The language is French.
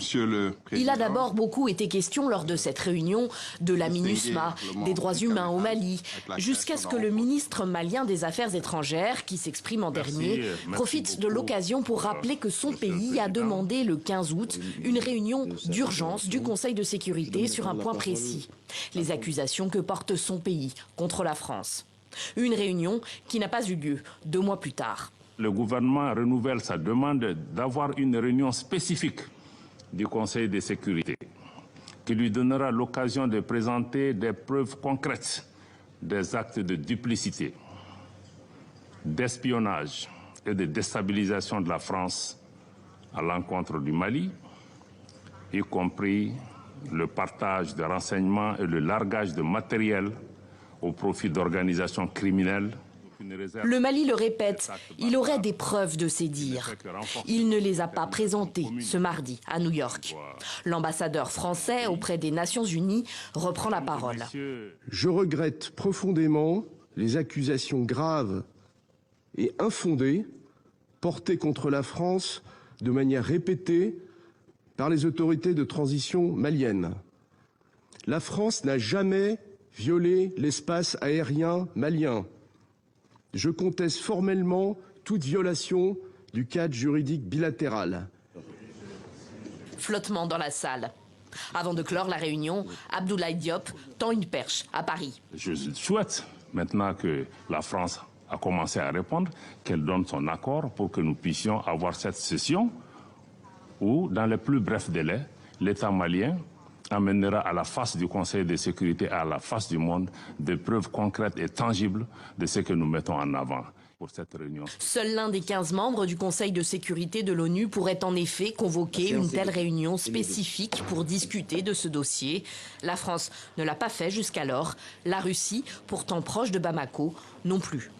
Monsieur le Président. Il a d'abord beaucoup été question lors de cette réunion de la MINUSMA, des droits humains au Mali, jusqu'à ce que le ministre malien des Affaires étrangères, qui s'exprime en dernier, profite de l'occasion pour rappeler que son pays a demandé le 15 août une réunion d'urgence du Conseil de sécurité sur un point précis, les accusations que porte son pays contre la France. Une réunion qui n'a pas eu lieu 2 mois plus tard. Le gouvernement renouvelle sa demande d'avoir une réunion spécifique du Conseil de sécurité qui lui donnera l'occasion de présenter des preuves concrètes des actes de duplicité, d'espionnage et de déstabilisation de la France à l'encontre du Mali, y compris le partage de renseignements et le largage de matériel au profit d'organisations criminelles. Le Mali le répète, il aurait des preuves de ces dires. Il ne les a pas présentées ce mardi à New York. L'ambassadeur français auprès des Nations Unies reprend la parole. Je regrette profondément les accusations graves et infondées portées contre la France de manière répétée par les autorités de transition maliennes. La France n'a jamais violé l'espace aérien malien. Je conteste formellement toute violation du cadre juridique bilatéral. Flottement dans la salle. Avant de clore la réunion, Abdoulaye Diop tend une perche à Paris. Je souhaite, maintenant que la France a commencé à répondre, qu'elle donne son accord pour que nous puissions avoir cette session où, dans les plus brefs délais, l'État malien amènera à la face du Conseil de sécurité, à la face du monde, des preuves concrètes et tangibles de ce que nous mettons en avant pour cette réunion. Seul l'un des 15 membres du Conseil de sécurité de l'ONU pourrait en effet convoquer une telle réunion spécifique pour discuter de ce dossier. La France ne l'a pas fait jusqu'alors. La Russie, pourtant proche de Bamako, non plus.